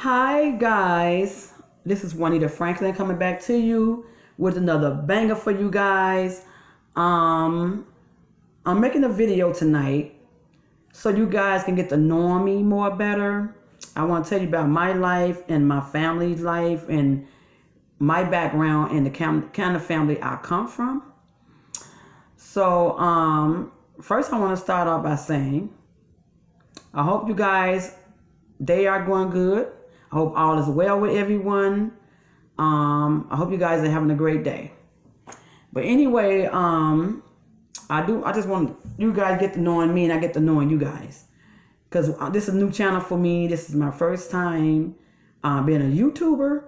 Hi guys, this is Juanita Franklin coming back to you with another banger for you guys. I'm making a video tonight so you guys can get to know me more better. I want to tell you about my life and my family's life and my background and the kind of family I come from. So first I want to start off by saying I hope you guys they are going good. I hope all is well with everyone. I hope you guys are having a great day. But anyway, I just want you guys get to knowing me and I get to knowing you guys. Because this is a new channel for me. This is my first time being a YouTuber.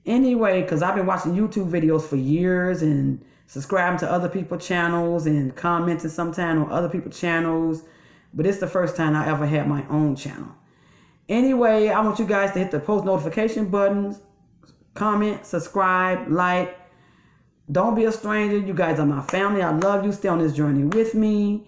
Anyway, because I've been watching YouTube videos for years and subscribing to other people's channels and commenting sometimes on other people's channels. But it's the first time I ever had my own channel. Anyway, I want you guys to hit the post notification buttons, comment, subscribe, like. Don't be a stranger. You guys are my family. I love you. Stay on this journey with me.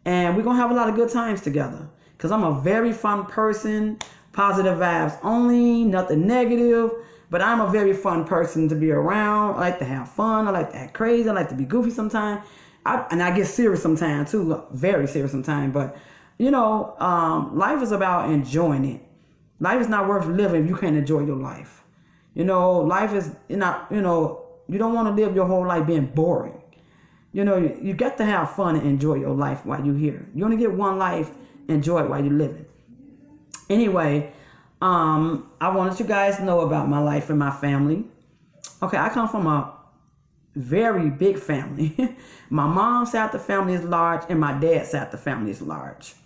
And we're going to have a lot of good times together. Because I'm a very fun person. Positive vibes only. Nothing negative. But I'm a very fun person to be around. I like to have fun. I like to act crazy. I like to be goofy sometimes. And I get serious sometimes too. Very serious sometimes. But, you know, life is about enjoying it. Life is not worth living if you can't enjoy your life. You know, life is not, you know, you don't want to live your whole life being boring. You know, you got to have fun and enjoy your life while you're here. You only get one life, enjoy it while you're living. Anyway, I wanted you guys to know about my life and my family. Okay, I come from a very big family. My mom's side of the family is large and my dad's side of the family is large.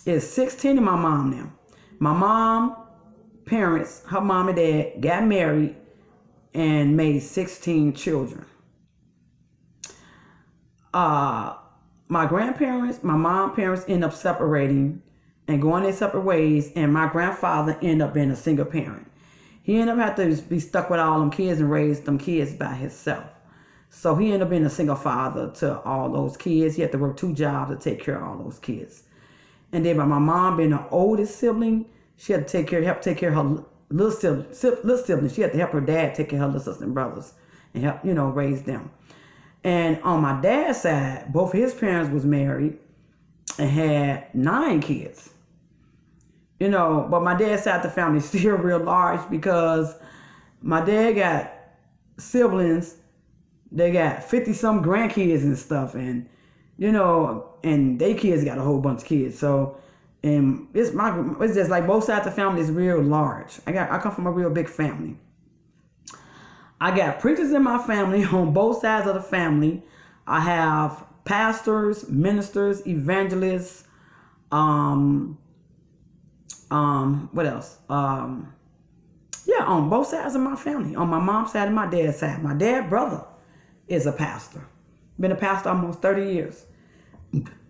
It's 16 of my mom now. My mom, parents, her mom and dad got married and made 16 children. My grandparents, my mom's parents ended up separating and going their separate ways, and my grandfather ended up being a single parent. He ended up having to be stuck with all them kids and raise them kids by himself. So he ended up being a single father to all those kids. He had to work 2 jobs to take care of all those kids. And then by my mom being the oldest sibling, she had to help take care of her little sibling. She had to help her dad take care of her little sisters and brothers and help, you know, raise them. And on my dad's side, both of his parents was married and had 9 kids. You know, but my dad's side of the family is still real large because my dad got siblings. They got 50-some grandkids and stuff, and you know, and they kids got a whole bunch of kids. So, and it's just like both sides of the family is real large. I come from a real big family. I got preachers in my family on both sides of the family. I have pastors, ministers, evangelists. What else? Yeah, on both sides of my family. On my mom's side and my dad's side. My dad's brother is a pastor. Been a pastor almost 30 years.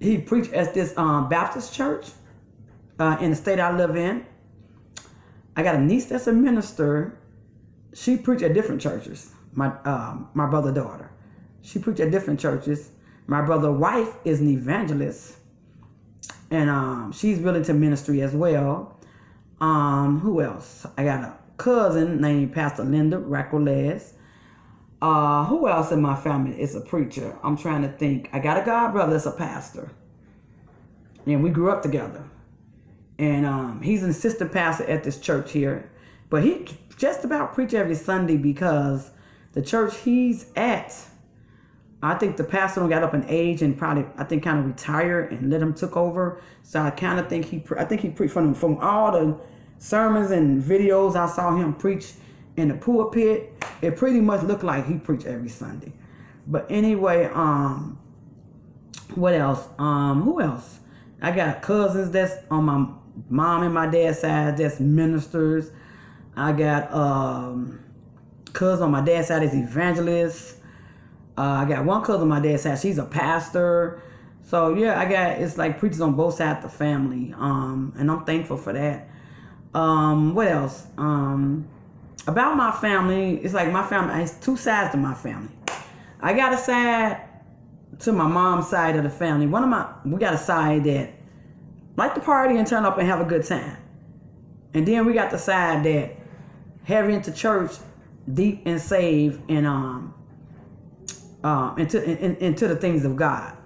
He preached at this Baptist church in the state I live in. I got a niece that's a minister. She preached at different churches. My brother's daughter. She preached at different churches. My brother's wife is an evangelist. And she's really into ministry as well. Who else? I got a cousin named Pastor Linda Racoles. Who else in my family is a preacher? I'm trying to think. I got a godbrother that's a pastor. And we grew up together. And he's an assistant pastor at this church here. But he just about preach every Sunday because the church he's at, I think the pastor got up in age and probably, I think, kind of retired and let him took over. So I kind of think he preached from all the sermons and videos I saw him preach in the pulpit. It pretty much looked like he preached every Sunday. But anyway, what else? Who else? I got cousins that's on my mom and my dad's side that's ministers. I got cousins on my dad's side is evangelists. I got one cousin on my dad's side. She's a pastor. So yeah, it's like preachers on both sides of the family. And I'm thankful for that. What else? About my family, it's like my family, it's 2 sides to my family. I got a side to my mom's side of the family. We got a side that like to party and turn up and have a good time. And then we got the side that heavy into church, deep and saved, and into the things of God,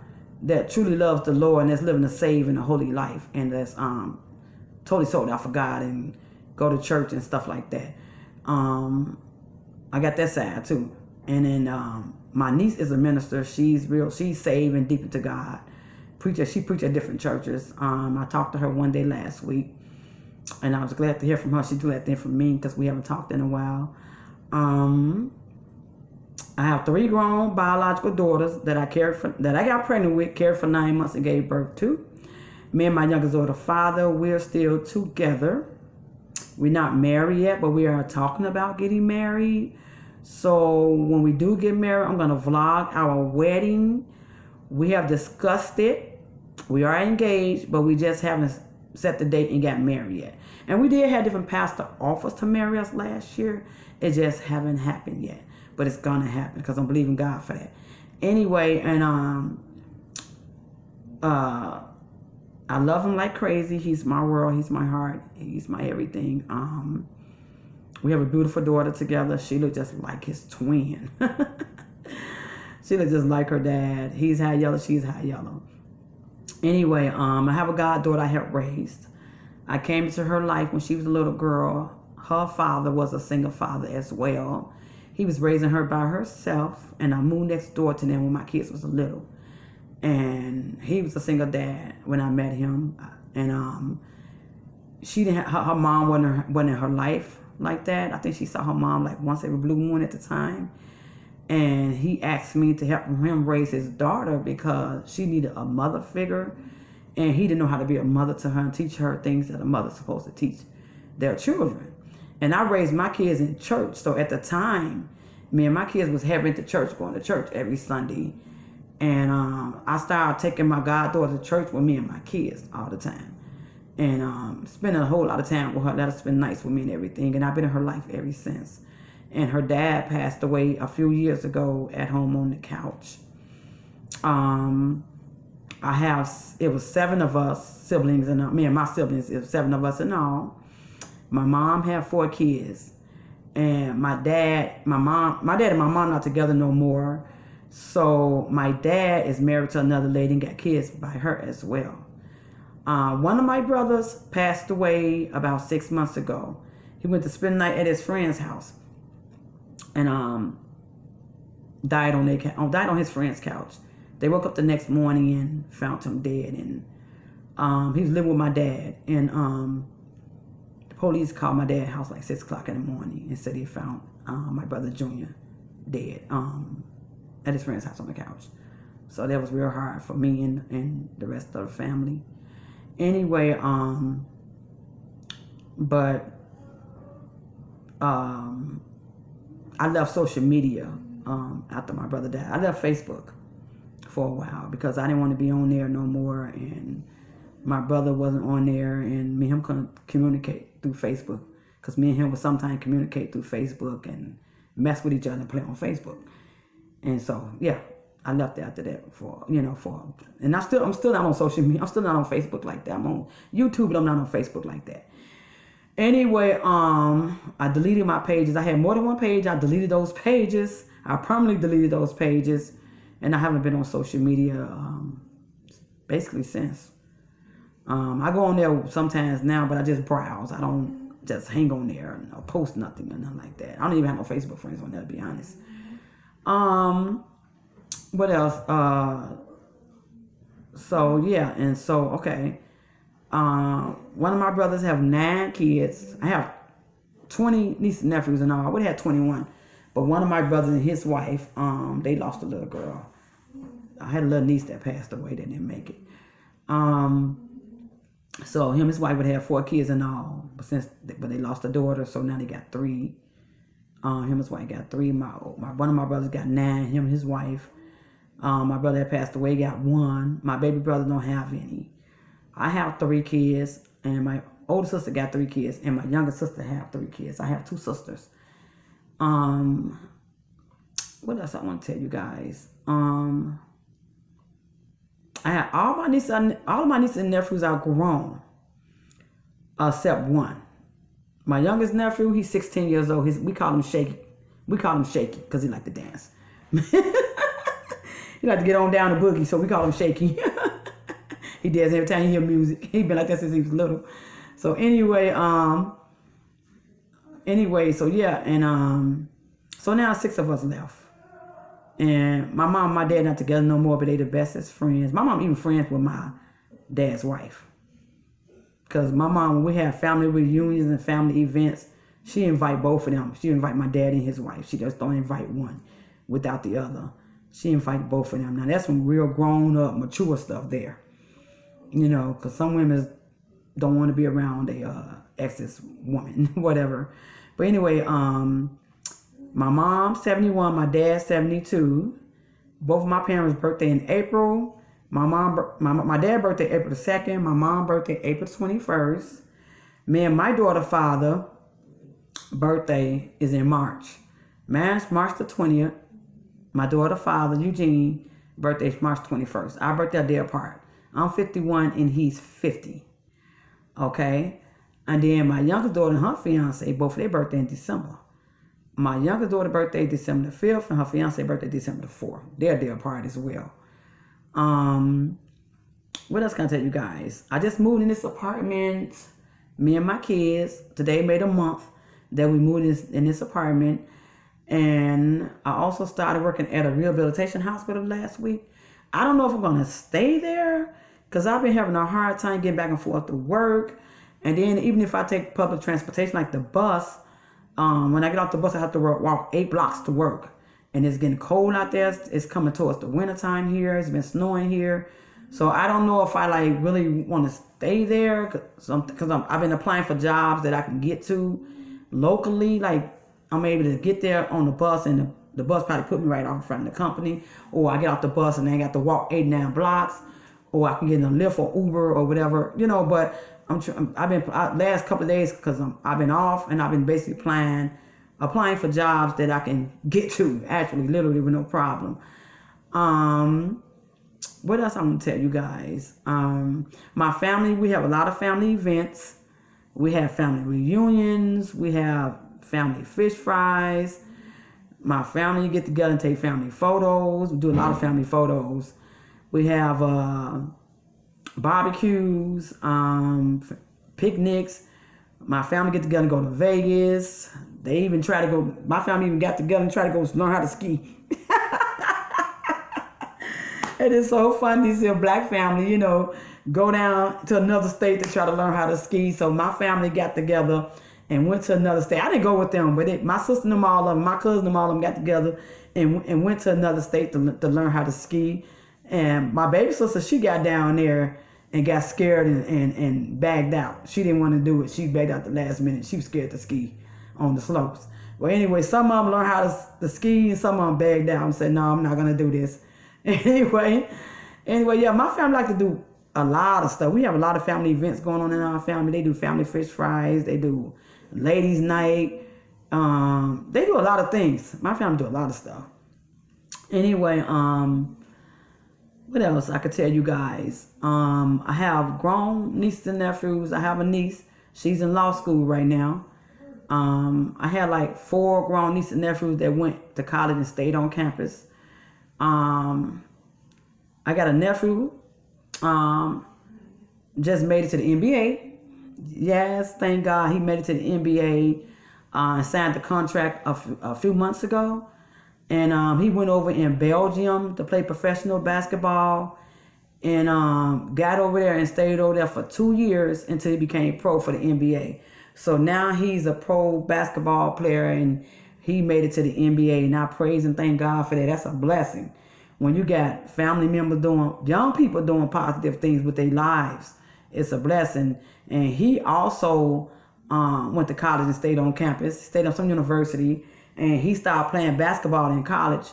that truly loves the Lord and that's living a saved and a holy life, and that's totally sold out for God and go to church and stuff like that. I got that side too. And then my niece is a minister. She's saved and deep into God. She preached at different churches. I talked to her one day last week, and I was glad to hear from her. She do that thing from me because we haven't talked in a while. I have 3 grown biological daughters that I got pregnant with, cared for 9 months, and gave birth to. Me and my youngest daughter, father, we're still together. We're not married yet, but we are talking about getting married. So when we do get married, I'm going to vlog our wedding. We have discussed it. We are engaged, but we just haven't set the date and got married yet. And we did have different pastor offers to marry us last year. It just haven't happened yet. But it's going to happen because I'm believing God for that. Anyway, and I love him like crazy. He's my world. He's my heart. He's my everything. We have a beautiful daughter together. She looks just like his twin. She looks just like her dad. He's high yellow. She's high yellow. Anyway, I have a goddaughter I helped raise. I came into her life when she was a little girl. Her father was a single father as well. He was raising her by herself, and I moved next door to them when my kids was little. And he was a single dad when I met him. And she didn't have, her mom wasn't in her life like that. I think she saw her mom like once every blue moon at the time. And he asked me to help him raise his daughter because she needed a mother figure. And he didn't know how to be a mother to her and teach her things that a mother's supposed to teach their children. And I raised my kids in church. So at the time, me and my kids was heavy into church, going to church every Sunday. And I started taking my goddaughter to church with me and my kids all the time. And spending a whole lot of time with her. Let her spend nights with me and everything. And I've been in her life ever since. And her dad passed away a few years ago at home on the couch. It was 7 of us siblings, and me and my siblings, it was 7 of us in all. My mom had 4 kids. And my dad and my mom not together no more. So my dad is married to another lady and got kids by her as well. One of my brothers passed away about 6 months ago. He went to spend the night at his friend's house. And died on his friend's couch. They woke up the next morning and found him dead. And he was living with my dad. And the police called my dad's house like 6 o'clock in the morning and said he found my brother Junior dead at his friend's house on the couch. So that was real hard for me and the rest of the family. Anyway, I left social media after my brother died. I left Facebook for a while because I didn't want to be on there no more, and my brother wasn't on there, and me and him couldn't communicate through Facebook because me and him would sometimes communicate through Facebook and mess with each other and play on Facebook. And so, yeah, I left after that and I'm still not on social media. I'm still not on Facebook like that. I'm on YouTube, but I'm not on Facebook like that. Anyway, I deleted my pages. I had more than one page. I deleted those pages. I permanently deleted those pages. And I haven't been on social media basically since. I go on there sometimes now, but I just browse. I don't just hang on there or post nothing or nothing like that. I don't even have no Facebook friends on there, to be honest. What else? So, yeah. And so, okay. One of my brothers have 9 kids. I have 20 nieces and nephews and all. I would have had 21. But one of my brothers and his wife, they lost a little girl. I had a little niece that passed away. They didn't make it. So him and his wife would have 4 kids and all. But they lost a daughter, so now they got 3. Him and his wife got 3. One of my brothers got 9. Him and his wife. My brother that passed away got 1. My baby brother don't have any. I have 3 kids, and my older sister got 3 kids, and my younger sister have 3 kids. I have 2 sisters. What else I want to tell you guys? I have all of my nieces and nephews are grown, except one. My youngest nephew, he's 16 years old. We call him Shaky. We call him Shaky because he like to dance. He like to get on down the boogie, so we call him Shaky. He does every time he hear music. He been like that since he was little. So anyway, so yeah, and so now 6 of us left. And my mom and my dad not together no more, but they the bestest friends. My mom even friends with my dad's wife. Because my mom, when we have family reunions and family events, she invite both of them. She invite my dad and his wife. She just don't invite one without the other. She invite both of them. Now, that's some real grown-up, mature stuff there. You know, because some women don't want to be around a ex's woman, whatever. But anyway, my mom, 71, my dad, 72. Both of my parents' birthday in April. My dad's birthday April the 2nd. My mom's birthday April 21st. Me and my daughter father birthday is in March. Mine's March the 20th. My daughter father, Eugene, birthday is March 21st. Our birthday are day apart. I'm 51 and he's 50. Okay? And then my youngest daughter and her fiance, both of their birthday in December. My youngest daughter's birthday December the 5th and her fiance birthday December the 4th. They're day apart as well. What else can I tell you guys? I just moved in this apartment. Me and my kids. Today made a month that we moved in this apartment. And I also started working at a rehabilitation hospital last week. I don't know if I'm going to stay there because I've been having a hard time getting back and forth to work. And then even if I take public transportation like the bus, when I get off the bus, I have to walk 8 blocks to work. And it's getting cold out there. It's coming towards the wintertime here. It's been snowing here. So I don't know if I like really want to stay there because I've been applying for jobs that I can get to locally. Like I'm able to get there on the bus and the bus probably put me right off in front of the company. Or I get off the bus and then I got to walk 8, 9 blocks. Or I can get in a Lyft or Uber or whatever, you know. But I've been last couple of days because I've been off and I've been basically applying for jobs that I can get to, actually, literally with no problem. What else I'm going to tell you guys? My family, we have a lot of family events. We have family reunions. We have family fish fries. My family get together and take family photos. We do a lot of family photos. We have barbecues, picnics. My family get together and go to Vegas. They even try to go, my family even got together and try to go learn how to ski. It is so fun to see a black family, you know, go down to another state to try to learn how to ski. So my family got together and went to another state. I didn't go with them, but my sister and all of them, my cousin and all of them got together and went to another state to learn how to ski. And my baby sister, she got down there and got scared and bagged out. She didn't want to do it. She bagged out the last minute. She was scared to ski on the slopes. Well, anyway, some of them learned how to ski and some of them bagged out and said, no, I'm not going to do this. Anyway, yeah, my family like to do a lot of stuff. We have a lot of family events going on in our family. They do family fish fries. They do ladies' night. They do a lot of things. My family do a lot of stuff. Anyway, what else I could tell you guys? I have grown nieces and nephews. I have a niece. She's in law school right now. I had like 4 grown nieces and nephews that went to college and stayed on campus. I got a nephew, just made it to the NBA. Yes, thank God he made it to the NBA. Signed the contract a few months ago. And he went over in Belgium to play professional basketball. And got over there and stayed over there for 2 years until he became pro for the NBA. So now he's a pro basketball player and he made it to the NBA. And I praise and thank God for that. That's a blessing. When you got family members young people doing positive things with their lives, it's a blessing. And he also went to college and stayed on campus, stayed on some university, and he started playing basketball in college.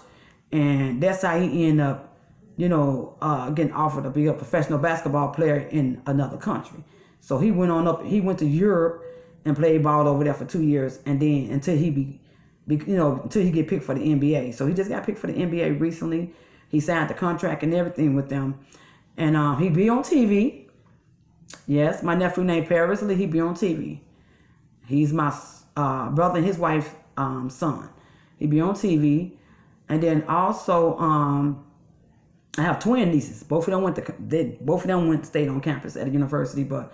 And that's how he ended up, you know, getting offered to be a professional basketball player in another country. So he went on up, he went to Europe and played ball over there for 2 years, and then until he until he get picked for the NBA. So he just got picked for the NBA recently. He signed the contract and everything with them. And he be on TV. Yes, my nephew named Paris Lee, he be on TV. He's my brother and his wife's son. He be on TV. And then also, I have twin nieces. Both of them stayed on campus at a university. But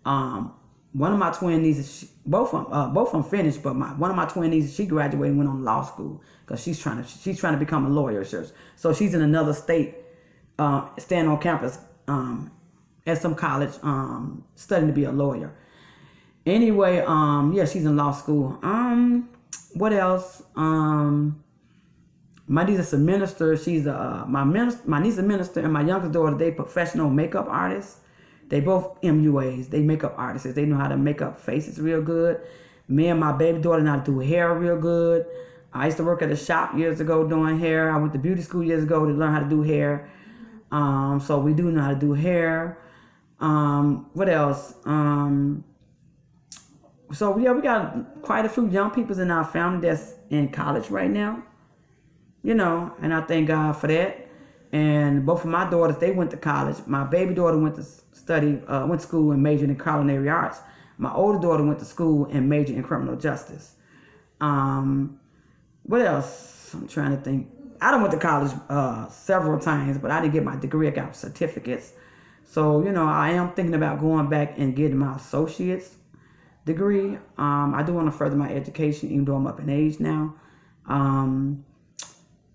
one of my twin nieces, both of them finished. But one of my twin nieces, she graduated and went on law school because she's trying to become a lawyer. So she's in another state, staying on campus at some college, studying to be a lawyer. Anyway, yeah, she's in law school. What else? My niece is a minister. She's my niece is a minister, and my youngest daughter, they professional makeup artists. They both MUAs. They makeup artists. They know how to make up faces real good. Me and my baby daughter know how to do hair real good. I used to work at a shop years ago doing hair. I went to beauty school years ago to learn how to do hair. So we do know how to do hair. What else? So yeah, we got quite a few young people in our family that's in college right now. You know, and I thank God for that. And both of my daughters, they went to college. My baby daughter went to school and majored in culinary arts. My older daughter went to school and majored in criminal justice. What else? I'm trying to think. I done went to college several times, but I didn't get my degree. I got certificates. So, you know, I am thinking about going back and getting my associate's degree. I do want to further my education, even though I'm up in age now.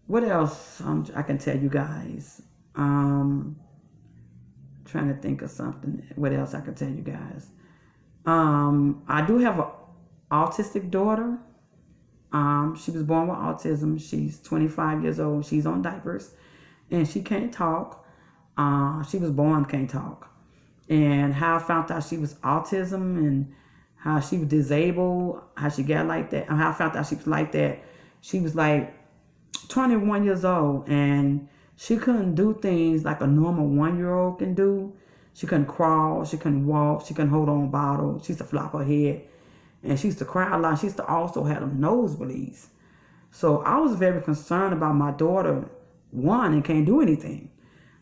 What else I can tell you guys? Trying to think of something. What else I can tell you guys? I do have an autistic daughter. She was born with autism. She's 25 years old. She's on diapers, and she can't talk. She was born can't talk. And how I found out she was autism and how she was disabled, how she got like that, and how I found out she was like that. She was like 21 years old, and she couldn't do things like a normal 1-year-old can do. She couldn't crawl, she couldn't walk, she couldn't hold on a bottle. She used to flop her head, and she used to cry a lot. She used to also have them nosebleeds. So I was very concerned about my daughter, one, and can't do anything.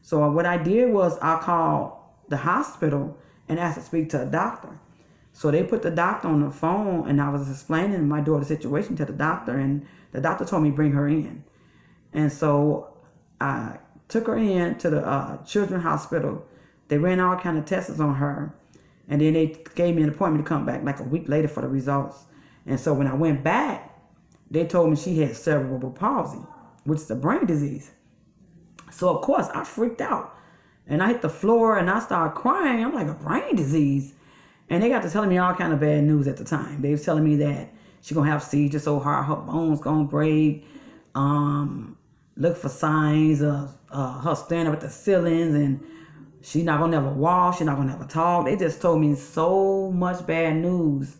So what I did was I called the hospital and asked to speak to a doctor. So they put the doctor on the phone, and I was explaining my daughter's situation to the doctor, and the doctor told me bring her in. And so I took her in to the children's hospital. They ran all kind of tests on her, and then they gave me an appointment to come back like a week later for the results. And so when I went back, they told me she had cerebral palsy, which is a brain disease. So of course I freaked out, and I hit the floor and I started crying. I'm like, a brain disease? And they got to telling me all kind of bad news at the time. They was telling me that she's gonna have seizures so hard her bones gonna break. Look for signs of her standing up at the ceilings, and she's not gonna never walk, she's not gonna never talk. They just told me so much bad news.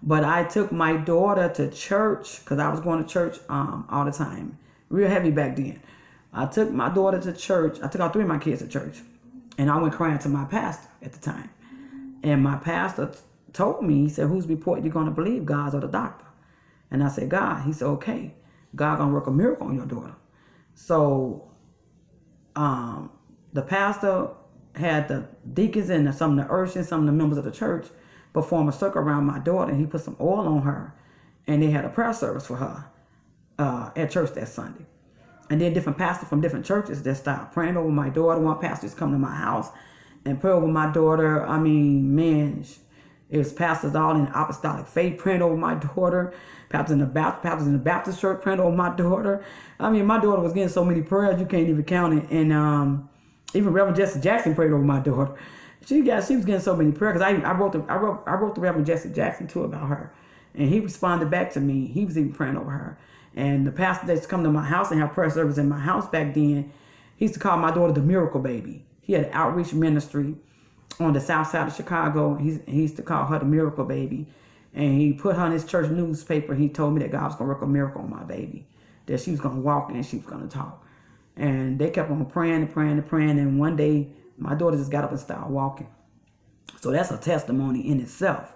But I took my daughter to church, because I was going to church all the time. Real heavy back then. I took my daughter to church. I took all 3 of my kids to church. And I went crying to my pastor at the time. And my pastor told me, he said, whose report you going to believe, God's or the doctor? And I said, God. He said, okay, God going to work a miracle on your daughter. So the pastor had the deacons and some of the urchins, some of the members of the church perform a circle around my daughter, and he put some oil on her, and they had a prayer service for her at church that Sunday. And then different pastors from different churches that started praying over my daughter. One pastor just come to my house and pray over my daughter. I mean, man, it was pastors all in the apostolic faith praying over my daughter. Pastors in the Baptist church praying over my daughter. I mean, my daughter was getting so many prayers you can't even count it. And even Reverend Jesse Jackson prayed over my daughter. She was getting so many prayers, because I wrote the Reverend Jesse Jackson too about her, and he responded back to me. He was even praying over her. And the pastor that used to come to my house and have prayer service in my house back then, he used to call my daughter the miracle baby. He had an outreach ministry on the south side of Chicago. He used to call her the miracle baby. And he put her in his church newspaper. He told me that God was going to work a miracle on my baby, that she was going to walk and she was going to talk. And they kept on praying and praying and praying. And one day, my daughter just got up and started walking. So that's a testimony in itself.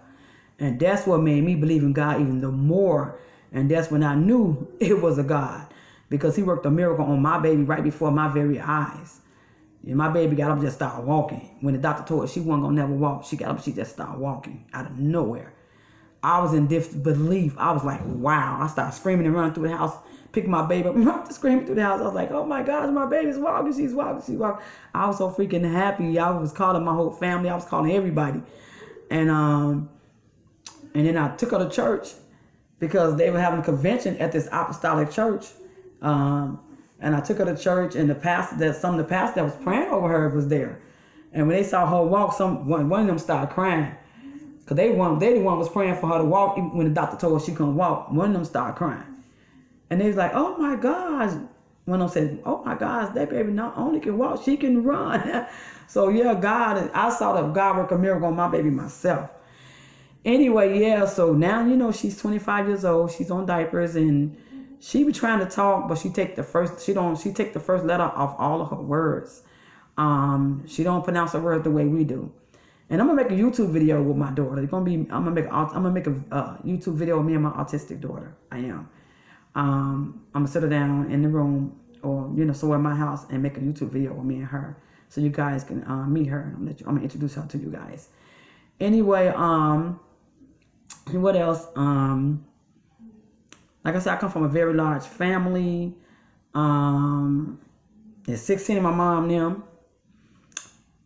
And that's what made me believe in God even the more. And that's when I knew it was a God, because he worked a miracle on my baby right before my very eyes. And my baby got up and just started walking. When the doctor told her she wasn't going to never walk, she got up and she just started walking out of nowhere. I was in disbelief. I was like, wow. I started screaming and running through the house, picking my baby up, screaming through the house. I was like, oh my gosh, my baby's walking. She's walking. She's walking. I was so freaking happy. I was calling my whole family. I was calling everybody. And then I took her to church because they were having a convention at this apostolic church. And I took her to church, and some of the pastors that was praying over her was there. And when they saw her walk, one of them started crying. Because they the one was praying for her to walk. Even when the doctor told her she couldn't walk, one of them started crying. And they was like, oh my gosh. One of them said, oh my gosh, that baby not only can walk, she can run. So yeah, I saw that God work a miracle on my baby myself. Anyway, yeah, so now, she's 25 years old. She's on diapers, and she be trying to talk, but she take the first letter off all of her words. She don't pronounce her words the way we do. And I'm gonna make a YouTube video with my daughter. I'm gonna make a YouTube video with me and my autistic daughter. I am. I'm gonna sit her down in the room, or somewhere in my house, and make a YouTube video with me and her, so you guys can meet her. I'm gonna introduce her to you guys. Anyway, what else? Like I said, I come from a very large family. There's 16 of my mom and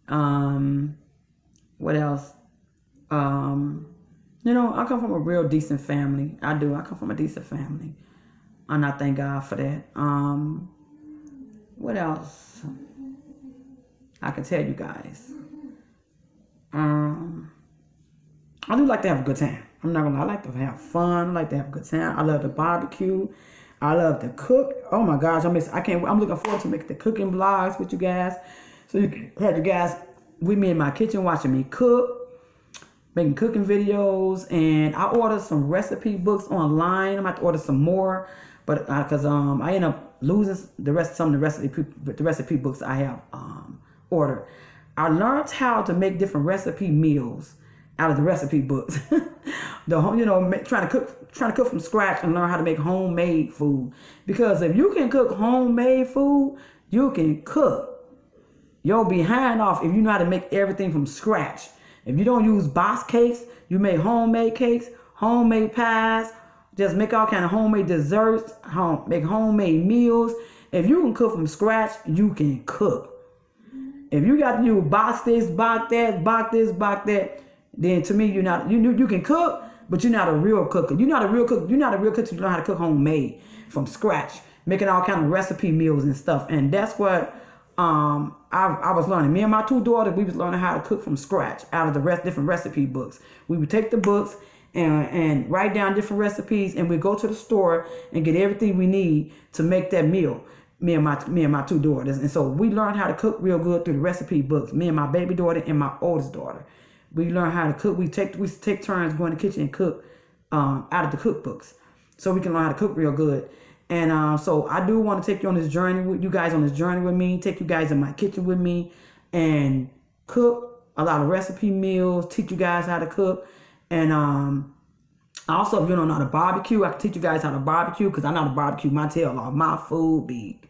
them. What else? I come from a real decent family. I do. I come from a decent family. And I thank God for that. What else I can tell you guys? I do like to have a good time. I'm not gonna lie. I like to have fun. I like to have a good time. I love to barbecue. I love to cook. Oh my gosh, I'm looking forward to making the cooking vlogs with you guys. So you can have you guys with me in my kitchen watching me cook, making cooking videos. And I ordered some recipe books online. I'm about to order some more, but because I end up losing some of the recipe books I have ordered. I learned how to make different recipe meals out of the recipe books. Trying to cook from scratch and learn how to make homemade food. Because if you can cook homemade food, you can cook your behind off if you know how to make everything from scratch. If you don't use box cakes, you make homemade cakes, homemade pies, just make all kind of homemade desserts, make homemade meals. If you can cook from scratch, you can cook. If you got to use box this, box that, then to me you can cook, but you're not a real cooker. You're not a real cook. You're not a real cook. You know how to cook homemade from scratch, making all kind of recipe meals and stuff. And that's what I was learning. Me and my two daughters, we was learning how to cook from scratch out of the different recipe books. We would take the books and write down different recipes, and we go to the store and get everything we need to make that meal. Me and my two daughters. And so we learned how to cook real good through the recipe books. Me and my baby daughter and my oldest daughter. We learn how to cook. We take turns going to the kitchen and cook out of the cookbooks, so we can learn how to cook real good. And so I do want to take you on this journey with you guys, with me. Take you guys in my kitchen with me and cook a lot of recipe meals. Teach you guys how to cook. And also, if you don't know how to barbecue, I can teach you guys how to barbecue, because I know how to barbecue my tail off. My food be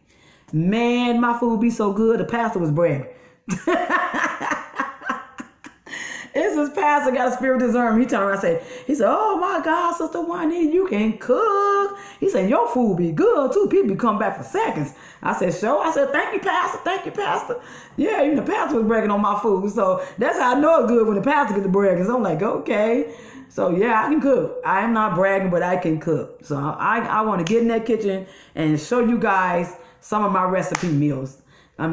so good. The pastor was bragging. It's his pastor got a spirit discernment. He turned around and he said, oh my God, Sister Juanita, you can cook. He said, your food be good too. People be come back for seconds. I said, sure. I said, thank you, Pastor. Thank you, Pastor. Yeah, even the pastor was bragging on my food. So that's how I know it's good when the pastor gets the bragging. So I'm like, okay. So yeah, I can cook. I am not bragging, but I can cook. So I want to get in that kitchen and show you guys some of my recipe meals.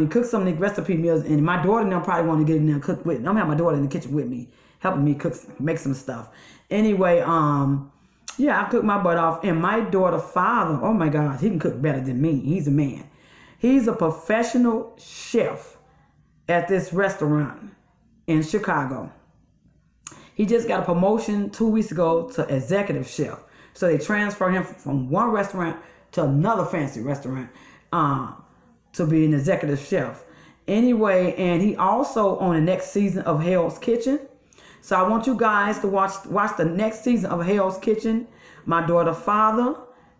Cook some of the recipe meals, and my daughter and them probably want to get in there and cook with me. I'm gonna have my daughter in the kitchen with me, helping me cook, make some stuff. Anyway, yeah, I cook my butt off. And my daughter's father, oh my God, he can cook better than me. He's a man. He's a professional chef at this restaurant in Chicago. He just got a promotion 2 weeks ago to executive chef. So they transfer him from one restaurant to another fancy restaurant. To be an executive chef. Anyway, and he also on the next season of Hell's Kitchen. So I want you guys to watch the next season of Hell's Kitchen. My daughter's father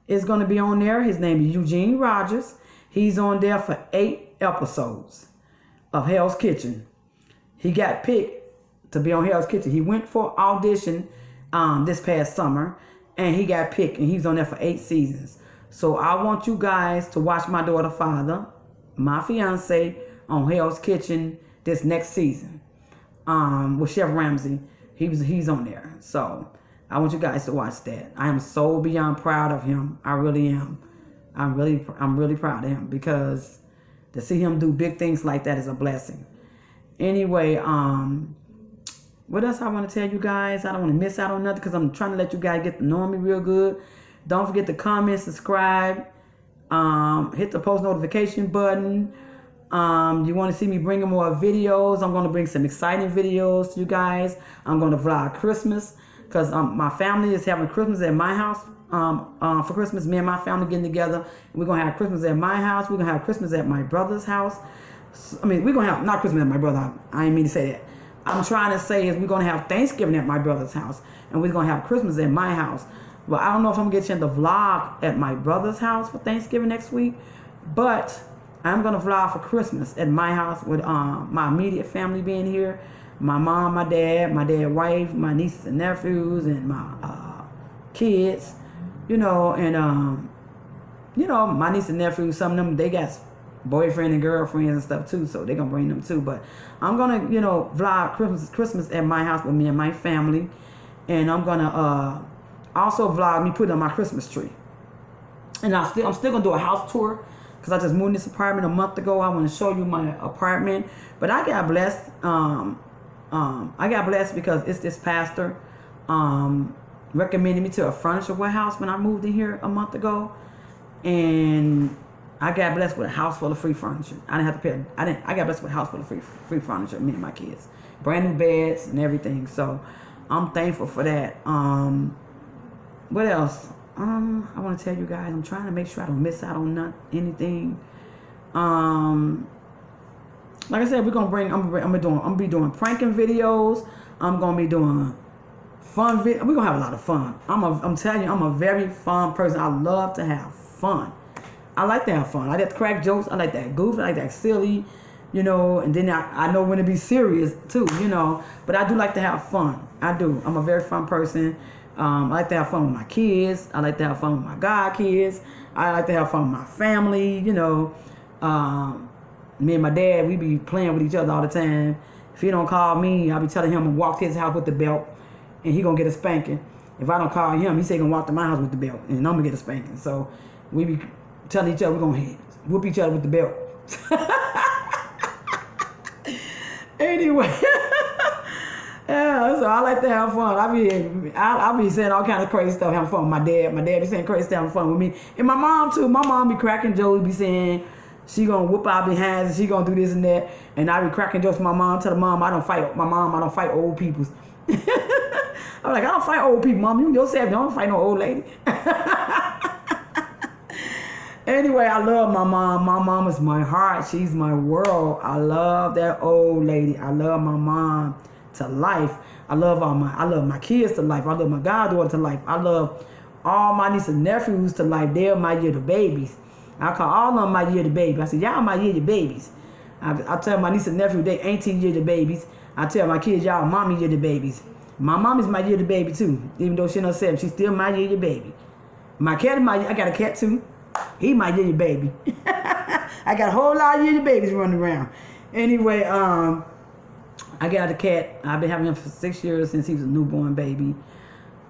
is going to be on there. His name is Eugene Rogers. He's on there for 8 episodes of Hell's Kitchen. He got picked to be on Hell's Kitchen. He went for audition this past summer, and he got picked, and he's on there for 8 seasons. So I want you guys to watch my daughter father, my fiance, on Hell's Kitchen this next season with Chef Ramsay. He's on there. So I want you guys to watch that. I am so beyond proud of him. I really am. I'm really proud of him, because to see him do big things like that is a blessing. Anyway, what else I want to tell you guys? I don't want to miss out on nothing, because I'm trying to let you guys get to know me real good. Don't forget to comment, subscribe, hit the post notification button. You want to see me bringing more videos? I'm going to bring some exciting videos to you guys. I'm going to vlog Christmas, because my family is having Christmas at my house. For Christmas, me and my family getting together. We're going to have Christmas at my house. We're going to have Christmas at my brother's house. I mean, we're going to have, not Christmas at my brother. I didn't mean to say that. I'm trying to say is we're going to have Thanksgiving at my brother's house, and we're going to have Christmas at my house. Well, I don't know if I'm going to get a chance to vlog at my brother's house for Thanksgiving next week, but I'm going to vlog for Christmas at my house with my immediate family being here. My mom, my dad's wife, my nieces and nephews, and my kids, you know, and, you know, my nieces and nephews, some of them, they got boyfriend and girlfriends and stuff too, so they're going to bring them too. But I'm going to, you know, vlog Christmas at my house with me and my family. And I'm going to also vlog me putting on my Christmas tree. And I'm still going to do a house tour, because I just moved in this apartment a month ago. I want to show you my apartment. But I got blessed. I got blessed because it's this pastor recommended me to a furniture warehouse when I moved in here a month ago. And I got blessed with a house full of free furniture. I didn't have to pay. I got blessed with a house full of free furniture, me and my kids. Brand new beds and everything. So I'm thankful for that. What else? I want to tell you guys, I'm trying to make sure I don't miss out on anything. Like I said, we're gonna bring. I'm gonna be doing pranking videos. I'm gonna be doing fun video. We're gonna have a lot of fun. I'm telling you, I'm a very fun person. I love to have fun. I like to have fun. I like to crack jokes. I like that goof. I like that silly, you know. And then I know when to be serious too, you know. But I do like to have fun. I do. I'm a very fun person. I like to have fun with my kids. I like to have fun with my god kids. I like to have fun with my family, you know. Me and my dad, we be playing with each other all the time. If he don't call me, I'll be telling him to walk to his house with the belt, and he gonna get a spanking. If I don't call him, he say he gonna walk to my house with the belt, and I'm gonna get a spanking. So we be telling each other we're gonna whoop each other with the belt. Anyway, yeah, so I like to have fun. I be saying all kinds of crazy stuff, having fun with my dad. My dad be saying crazy stuff, having fun with me, and my mom too. My mom be cracking jokes, be saying she gonna whoop our behinds and she gonna do this and that, and I be cracking jokes with my mom. Tell the mom I don't fight old peoples. I'm like, I don't fight old people, mom. You yourself don't fight no old lady. Anyway, I love my mom. My mom is my heart. She's my world. I love that old lady. I love my mom to life. I love my kids to life. I love my goddaughter to life. I love all my nieces and nephews to life. They're my year to babies. I call all of them my year to baby. I said, y'all my year to babies. I tell my niece and nephew they 18 year to babies. I tell my kids, y'all mommy year to babies. My mom is my year to baby too. Even though she's not 7, she's still my year to baby. My cat is I got a cat too. He my year to baby. I got a whole lot of year to babies running around. Anyway, I got a cat. I've been having him for 6 years since he was a newborn baby.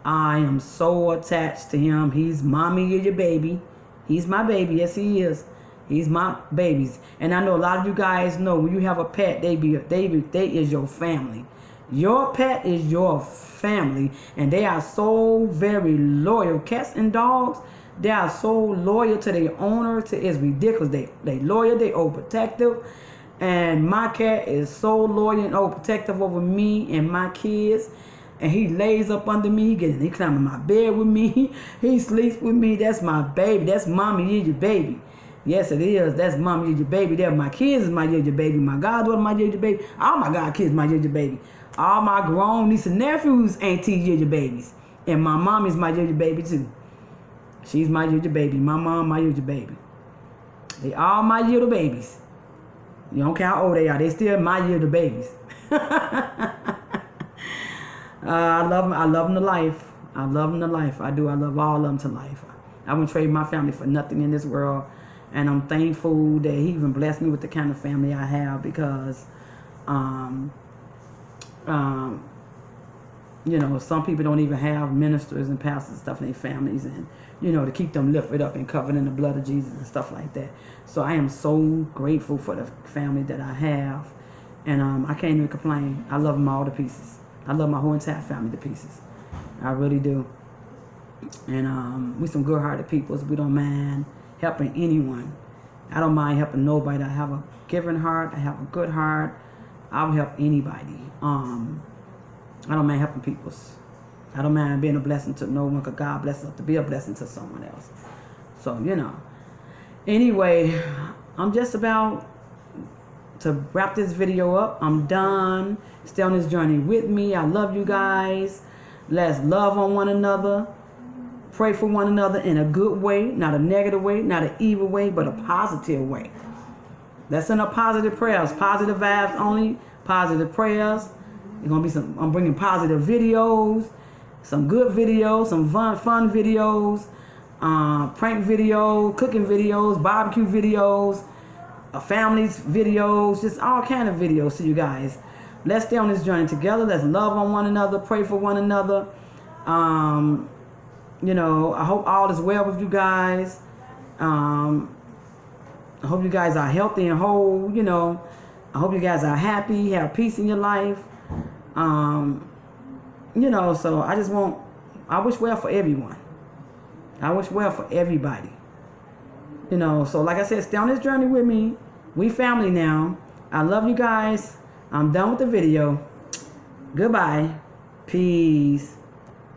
I am so attached to him. He's mommy year to baby. He's my baby. Yes, he is. He's my babies. And I know a lot of you guys know when you have a pet, they is your family. Your pet is your family. And they are so very loyal. Cats and dogs, they are so loyal to their owner. It's ridiculous. They loyal, they overprotective. And my cat is so loyal and overprotective over me and my kids. And he lays up under me. He climbs in my bed with me. He sleeps with me. That's my baby. That's mommy, your baby. Yes, it is. That's mommy, your baby. There, my kids is my your baby. My goddaughter, my your baby. All my god kids, my your baby. All my grown nieces and nephews ain't your babies. And my mom is my your baby too. She's my your baby. My mom, my your baby. They all my little babies. You don't care how old they are. They still my little babies. I love them to life. I love them to life. I do. I love all of them to life. I wouldn't trade my family for nothing in this world. And I'm thankful that he even blessed me with the kind of family I have, because, you know, some people don't even have ministers and pastors and stuff in their families, and, you know, to keep them lifted up and covered in the blood of Jesus and stuff like that. So I am so grateful for the family that I have. And I can't even complain. I love them all to pieces. I love my whole entire family to pieces. I really do. And we're some good-hearted people. We don't mind helping anyone. I don't mind helping nobody. I have a giving heart. I have a good heart. I will help anybody. I don't mind helping people. I don't mind being a blessing to no one, because God blesses us to be a blessing to someone else. So, you know. Anyway, I'm just about to wrap this video up. I'm done. Stay on this journey with me. I love you guys. Let's love on one another. Pray for one another in a good way, not a negative way, not an evil way, but a positive way. Let's send up positive prayers, positive vibes only, positive prayers. It's gonna be some. I'm bringing positive videos, some good videos, some fun videos, prank videos, cooking videos, barbecue videos, families videos, just all kind of videos to you guys. Let's stay on this journey together. Let's love on one another, pray for one another. You know, I hope all is well with you guys. I hope you guys are healthy and whole. You know, I hope you guys are happy, have peace in your life. You know, so I wish well for everyone. I wish well for everybody. You know, so like I said, stay on this journey with me. We family now. I love you guys. I'm done with the video. Goodbye. Peace.